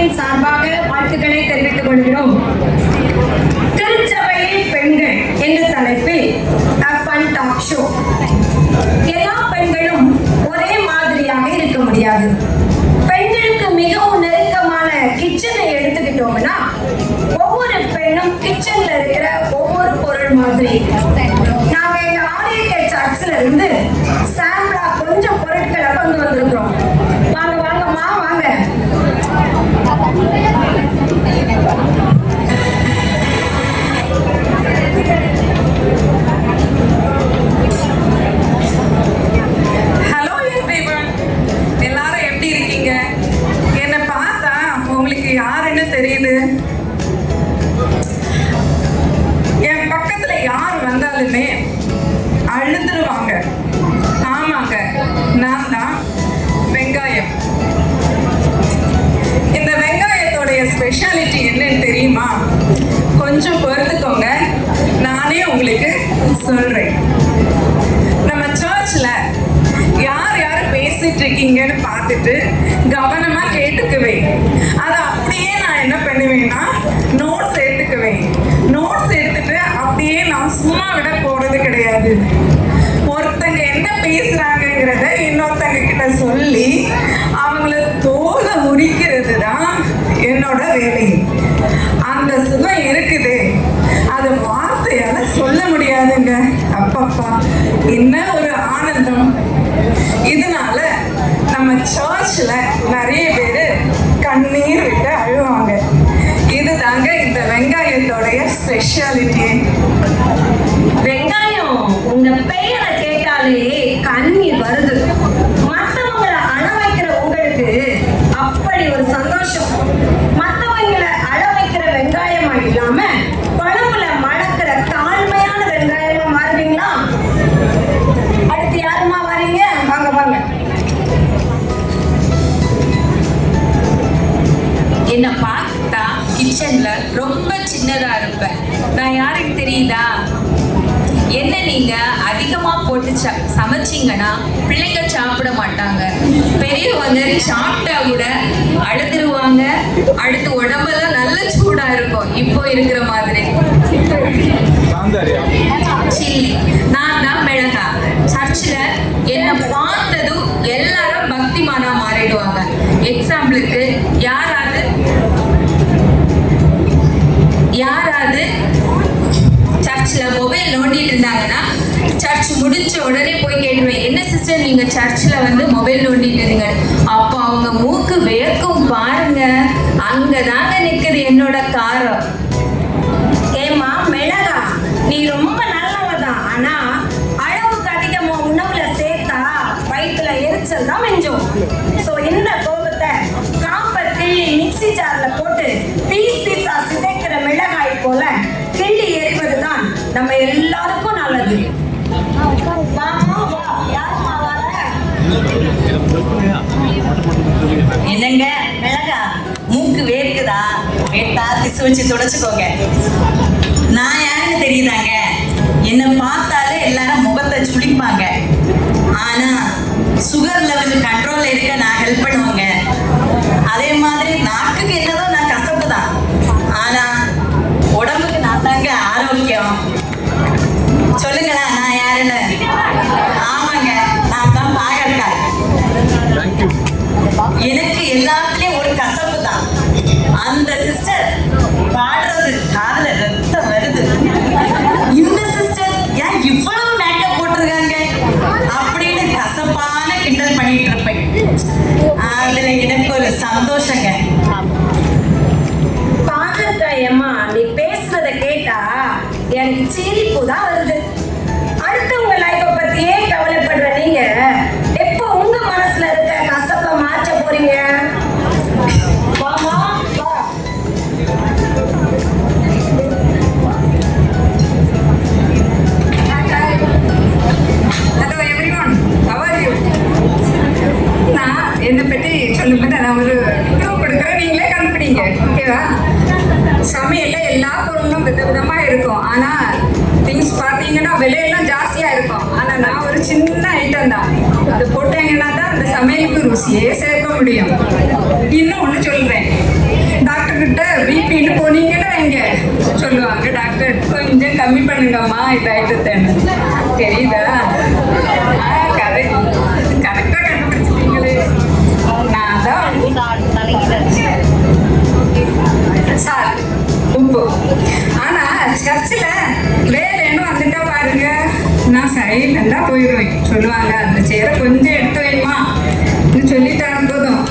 குழுவின் சார்பாக வாழ்த்துக்களை தெரிவித்துக் கொள்கிறோம். திருச்சபையில் பெண்கள் என்ற தலைப்பில் ஃபன் டாக் ஷோ. எல்லா பெண்களும் ஒரே மாதிரியாக இருக்க முடியாது. பெண்களுக்கு மிகவும் நெருக்கமான கிச்சனை எடுத்துக்கிட்டோம்னா ஒவ்வொரு பெண்ணும் கிச்சன்ல இருக்கிற ஒவ்வொரு பொருள் மாதிரி. நாங்க எங்க ஆரியக்கை சர்ச்சில் இருந்து சாம்பிளா கொஞ்சம் பொருட்களை கொண்டு வந்திருக்கிறோம். வாங்க வாங்கம்மா வாங்க. ஹலோ எவ்ரிவன், எல்லாரும் எப்படி இருக்கீங்க? என்னை பார்த்தா உங்களுக்கு யாருன்னு தெரியுது? என் பக்கத்துல யார் வந்தாலுமே அழுதுருவாங்க. ஆமாங்க, நான் தான் வெங்காயம். இந்த வெங்காயத்தோடைய ஸ்பெஷாலிட்டி என்னன்னு தெரியுமா? கொஞ்சம் பொறுத்துக்கோங்க, நானே உங்களுக்கு சொல்றேன். நம்ம சர்ச்ல யார் யார் பேசிட்டு இருக்கீங்கன்னு பார்த்துட்டு கவனமா கேட்டுக்குவேன். அதை அப்படியே நான் என்ன பண்ணுவேன்னா நோட்ஸ் எடுத்துக்குவேன். நோட்ஸ் எடுத்துட்டு அப்படியே நான் சும்மா விட போறது கிடையாது. ஒருத்தங்க என்ன பேசுறாங்கிறத இன்னொருத்தங்க கிட்ட சொல்லி அவங்கள தோல முடிக்கிறது தான் என்னோட வேலை. அந்த சுகம் இருக்குது, அது வார்த்தையால சொல்ல முடியாதுங்க. அப்பப்பா, என்ன ஒரு ஆனந்தம்! இதனால நம்ம சர்ச்ல நிறைய பேர் கண்ணீர் விட்டு அழுவாங்க. இதுதாங்க இந்த வெங்காயத்தோடைய ஸ்பெஷாலிட்டி. வெங்காயம், உங்க பெயரை கேட்டாலே கண்ணீர் வருது. மற்றவங்களை அழ வைக்கிற உங்களுக்கு அப்படி ஒரு சந்தோஷம். மற்றவங்களை அழ வைக்கிற வெங்காயமா இல்லாம குழம்புல மணக்கிற தாழ்மையான வெங்காயமா மாறுவீங்களா? அடுத்து யாருமா வரீங்க? வாங்க வாங்க. என்ன பார்த்தா கிச்சன்ல ரொம்ப சின்னதா இருப்பேன். நான் யாருக்கு தெரியுதா? என்ன நீங்க அதிகமா போட்டு சமைச்சிங்கன்னா பிள்ளைங்க சாப்பிட மாட்டாங்க. பெரியவங்க சாப்பிட்டா கூட அழுதுருவாங்க. அடுத்து உடம்பெல்லாம் நல்ல சூடா இருக்கும், இப்போ இருக்கிற மாதிரி. சில்லி, நான் தான் மிளகா. சர்ச்சில் என்ன பார்த்ததும் எல்லாரும் பக்திமானா மாறிடுவாங்க. எக்ஸாம்பிளுக்கு யாராவது சர்ச்சில் மொபைல் நோண்டிட்டு இருந்தாங்கன்னா சர்ச் முடிச்ச உடனே போய் கேட்டுருவேன், என்ன சிஸ்டர் நீங்க சர்ச்சில் வந்து மொபைல் நோண்டிட்டு இருந்தீங்க? அப்போ அவங்க மூக்கு வேர்க்கும் பாருங்க. அங்கதாங்க நிக்குது என்னோட காரம். ஏமா மிளகா, நீ ரொம்ப நல்லவதான். ஆனா அளவுக்கு அதிகமா உணவுல சேர்த்தா வயிற்றுல எரிச்சல் தான் மிஞ்சும். சோ இந்த கோபத்தை காப்பத்தி மிக்ஸி ஜார்ல போட்டு பீஸ் பீஸா சிதைக்கிற மிளகாய் போல கிண்டி எரிவதுதான் நம்ம எல்லாருக்கும் நல்லது. என்னங்க மிளகா, மூக்கு வேர்க்குதா? வேட்டா திசு வச்சு தொடச்சுக்கோங்க. நான் யாருன்னு தெரியுதாங்க? என்னை பார்த்தாலே எல்லாரும் முகத்தை சுளிப்பாங்க. ஆனா சுகர் லெவல் கண்ட்ரோல்ல இருக்க நான் ஹெல்ப் பண்ணுவேங்க. அதே மாதிரி நாக்குக்கு என்னதோ நான் கசப்பு தான், ஆனா உடம்புக்கு நான் தாங்க ஆரோக்கியம். சொல்லுங்களா நான் யாருன்னு? ஆமாங்க, நான் தான் பாகற்காய். எனக்கு எல்லாத்துலயும் ஒரு கசப்பு தான். அந்த சிஸ்டர் பாடுறது காதுல ரத்தம் வருது. இந்த சிஸ்டர் ஏன் இவ்வளவு மேக்கப் போட்டிருக்காங்க அப்படின்னு கசப்பான கிண்டல் பண்ணிட்டு இருப்பேன். அதுல எனக்கு ஒரு சந்தோஷங்க. பாகற்காய் அம்மா, நீ பேசுறத கேட்டா எனக்கு சிரிப்பு தான் வருது. அடுத்தவங்க லைஃப பத்தியே கவலைப்படுற நீங்க எப்போ உங்க மனசுல இருக்க கசப்பை மாற்ற போறீங்க? வாமா வா. Hello everyone, how are you? நான் என்னை பற்றி சொல்லும்போது நான் ஒரு க்ளூ கொடுக்குறேன், நீங்களே கண்டுபிடிங்க. ஓகேவா? சமையல்ல எல்லா பொருளும் விதவிதமாக இருக்கும். ஆனால் திங்ஸ் பார்த்தீங்கன்னா விலையெல்லாம் ஜாஸ்தியாக இருக்கும். ஆனால் நான் ஒரு சின்ன ஐட்டம் தான், அது போட்டாங்கன்னா தான் அந்த சமையலுக்கு ருசியே சேர்க்க முடியும். இன்னும் ஒன்று சொல்கிறேன், பிபின்னு போனீங்கன்னா இங்க சொல்லுவாங்க டாக்டர் கொஞ்சம் கம்மி பண்ணுங்கம்மா இதாயிட்டுன்னு. தெரியுதா? கரெக்டா கண்டுபிடிச்சிட்டீங்களே. நான் தான் சார் உப்பு. ஆனா சர்ச்சில் வேற என்ன வந்துட்டா பாருங்க, நான் சைலண்டா போயிடுவேன். சொல்லுவாங்க அந்த சேரை கொஞ்சம் எடுத்து வைமா சொல்லிட்டாங்க போதும்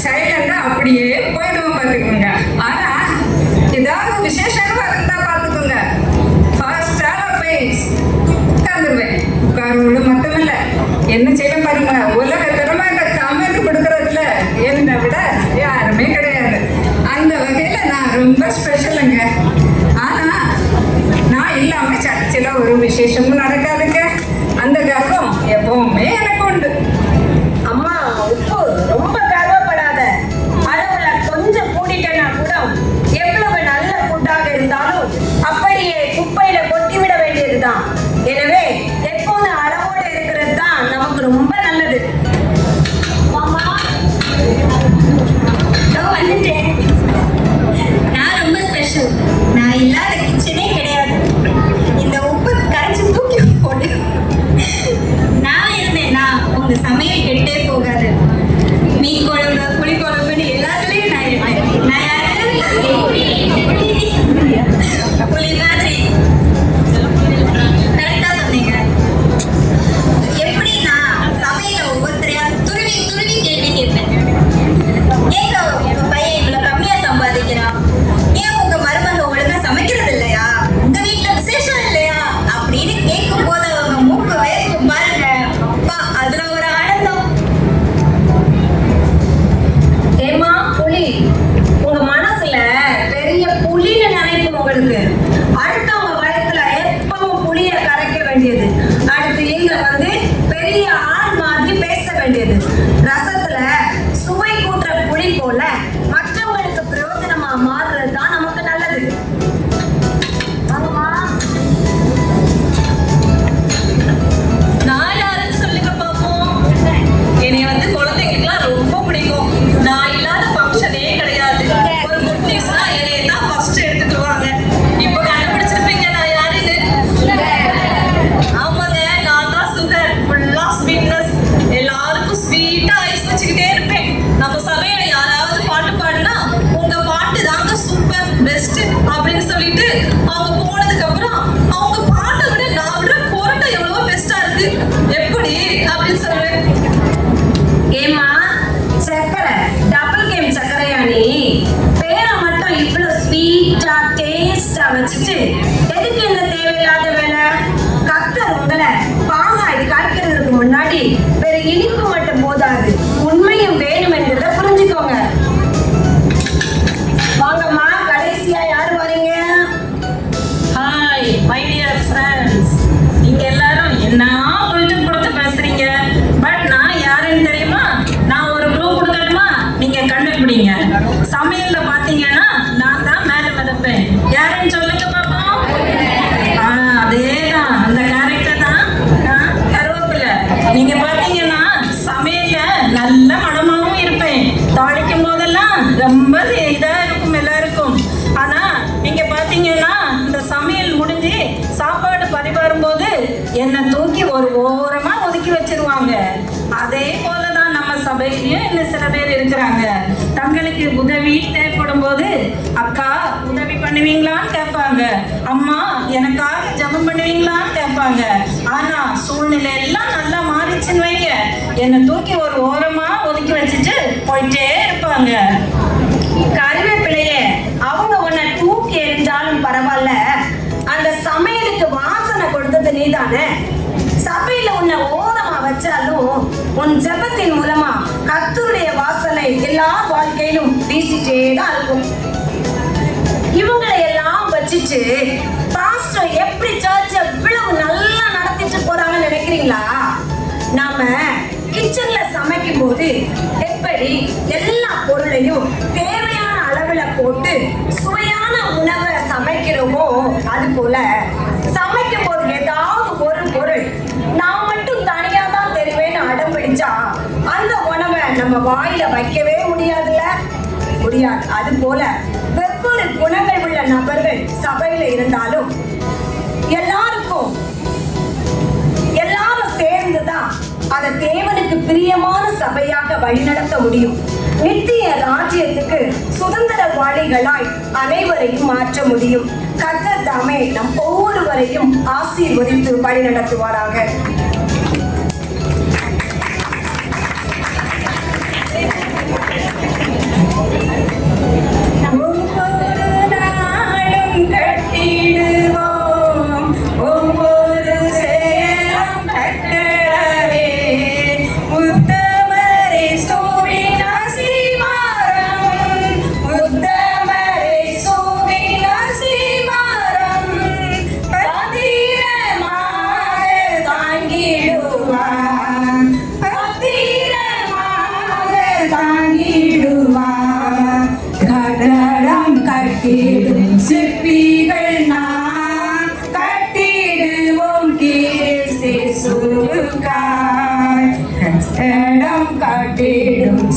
சைலண்டா அப்படியே போயிடுவோம் பார்த்துக்கோங்க. ஆனா ஏதாவது விசேஷமா இருந்தா பார்த்துக்கோங்க, ஃபாஸ்டா போய் உட்காந்துருவேன். உட்காருவோம் மட்டுமில்ல என்ன செய்ய பாருங்க, உலக திறமை இந்த கமெண்ட் கொடுக்கறதுல என்னை விட யாருமே கிடையாது. அந்த வகையில நான் ரொம்ப ஸ்பெஷலுங்க. ஆனா நான் இல்லாம சர்ச்சில் ஒரு விசேஷமும் நடக்காதுங்க. அந்த கர்வம் எப்பவுமே எனக்கு உண்டு. அம்மா உப்பு ரொம்ப கர்வப்படாத. அளவுல கொஞ்சம் கூடிட்டேன்னா கூட எவ்வளவு நல்ல ஃபுட்டாக இருந்தாலும் அப்படியே குப்பையில கொட்டிவிட வேண்டியதுதான். எனவே எப்போதும் அளவோடு இருக்கிறது தான் நமக்கு ரொம்ப நல்லது. மாமா வந்துட்டேன். நான் ரொம்ப ஸ்பெஷல். நான் இல்லாத கிச்சனே கிடையாது. இந்த உப்பு கரைச்சி தூக்கி போட்டு நான் இருந்தேன்னா உங்க சமையல் கெட்டே போகாது. மீன் குழம்பு புளி குழம்புன்னு எல்லாத்துலயும் நான் இருப்பேன். நான் யாரு? புளி மாதிரி. கரெக்டா சொன்னீங்க. எப்படி நான் சமையல ஒவ்வொருத்தரையா துருவி துருவி கேள்வி கேட்பேன். ஏங்க உங்க பையன் இவ்வளவு கம்மியா சம்பாதிக்கிறான்? ஏன் உங்க மருமக ஒழுங்கா சமைக்கிறது இல்லையா? உங்க வீட்டுல விசேஷம் இல்லையா? அப்படின்னு கேட்கும் போது அவங்க மூக்கு வேர்க்கும் பாருங்க. அப்பா அதுல ஒரு ஆனந்தம். ஏமா புலி, உங்க மனசுல பெரிய புலின்னு நினைப்பு உங்களுக்கு. அடுத்தவங்க வயத்துல எப்பவும் புளிய கரைக்க வேண்டியது, அடுத்து இங்க வந்து பெரிய ஆள் மாதிரி பேச வேண்டியது. ரசத்துல சுவை கூட்டுற புளி போல மற்றவங்களுக்கு பிரயோஜனமா மாறுறது தான் நமக்கு நல்லது. ஆமா, நான் யாருன்னு சொல்லுங்க பாப்போம். என்னை வந்து குழந்தைங்களுக்குலாம் ரொம்ப பிடிக்கும். நான் இல்லாத ஃபங்க்ஷனே கிடையாது. ஒரு குட் நியூஸ்னா என்னைய தான் ஃபர்ஸ்ட் எடுத்துக்குவாங்க. இப்போ கண்டுபிடிச்சிருப்பீங்க நான் யாருன்னு. ஆமாங்க, நான் தான் சுகர், ஃபுல்லா ஸ்வீட்னஸ். எல்லாருக்கும் ஸ்வீட்டா ஐஸ் வச்சுக்கிட்டே இருப்பேன். நம்ம சபையில யாராவது பாட்டு பாடினா உங்க பாட்டு தாங்க சூப்பர் பெஸ்ட் அப்படின்னு சொல்லிட்டு அவங்க போனதுக்கு அப்புறம் அவங்க பாட்டை விட நான் விட குரட்டை எவ்வளவோ பெஸ்டா இருக்கு எப்படி அப்படின்னு சொல்லுவேன். ஏமா சக்கரை டபுள் கேம் சக்கரையா நீ? பேரை மட்டும் இவ்வளவு ஸ்வீட்டா டேஸ்டா வச்சுட்டு எதுக்கு இந்த தேவையில்லாத வேலை? கத்தர் உங்களை பாங்காய் காய்க்கிறதுக்கு முன்னாடி வேற இனிப்பு மட்டும் போதாது, உண்மையும் வேணும் என்றதை புரிஞ்சுக்கோங்க. வாங்கம்மா, கடைசியா யாரு வரீங்க? ஹாய் மை டியர் ஃப்ரெண்ட்ஸ், நீங்க எல்லாரும் என்ன கொடுத்து பேசுறீங்க. பட் நான் யாருன்னு தெரியுமா? நான் ஒரு க்ளூ கொடுக்கணுமா? நீங்க கண்டுபிடிங்க. சமையல்ல பாத்தீங்கன்னா நான் தான் மேல மிதப்பேன். யாருன்னு சொல்லுங்க பாப்போம். அதேதான், அந்த கேரக்டர் தான் கருவேப்பிலை. நீங்க பாத்தீங்கன்னா சமையல்ல நல்ல மனமாவும் இருப்பேன். தாளிக்கும் போதெல்லாம் ரொம்ப இதா இருக்கும் எல்லாருக்கும். ஆனா நீங்க பாத்தீங்கன்னா இந்த சமையல் முடிஞ்சு சாப்பாடு பரிமாறும் போது என்னை தூக்கி ஒரு ஓரமா ஒதுக்கி வச்சிருவாங்க. அதே போலதான் நம்ம சபையிலயும் இன்னும் சில பேர் இருக்கிறாங்க. தங்களுக்கு உதவி தேவைப்படும் போது அக்கா உதவி பண்ணுவீங்களான்னு கேட்பாங்க, அம்மா எனக்காக ஜெபம் பண்ணுவீங்களான்னு கேட்பாங்க. ஆனா சூழ்நிலை எல்லாம் நல்லா மாறிச்சுன்னு வைங்க, என்னை தூக்கி ஒரு ஓரமா ஒதுக்கி வச்சுட்டு போயிட்டே இருப்பாங்க. கருவேப்பிலையே அவங்க உன்னை தூக்கி எறிஞ்சாலும் பரவாயில்ல, அந்த சமையலுக்கு வாசனை கொடுத்தது நீதானே. சபையில உன்னை ஓரமா வச்சாலும் உன் ஜெபத்தின் மூலமா கர்த்தருடைய வாசனை எல்லா வாழ்க்கையிலும் வீசிட்டே தான் இருக்கும். இவங்களை எல்லாம் வச்சுட்டு பாஸ்டர் எப்படி சர்ச்சை இவ்வளவு நல்லா நடத்திட்டு போறாங்கன்னு நினைக்கிறீங்களா? நாம கிச்சன்ல சமைக்கும் போது எப்படி எல்லா பொருளையும் தேவையான அளவுல போட்டு சுவையான உணவை சமைக்கிறோமோ, அது போல சமைக்கும் போது ஏதாவது ஒரு பொருள் நான் மட்டும் தனியா தான் தெரிவேன்னு அடம் பிடிச்சா அந்த உணவை நம்ம வாயில வைக்கவே முடியாதுல்ல. முடியாது. அது போல வெவ்வேறு குணங்கள் உள்ள நபர்கள் சபையில இருந்தாலும் எல்லாரும் சேர்ந்துதான் அதை தேவனுக்கு பிரியமான சபையாக வழிநடத்த முடியும். நித்திய ராஜ்யத்துக்கு சுதந்திரவாளிகளாய் அனைவரையும் மாற்ற முடியும். கர்த்தர் தாமே நம் ஒவ்வொருவரையும் ஆசீர்வதித்து வழிநடத்துவாராக. சிற்பிகள் நாம் கட்டிடுவோம் கிறிஸ்து காட்டிடும்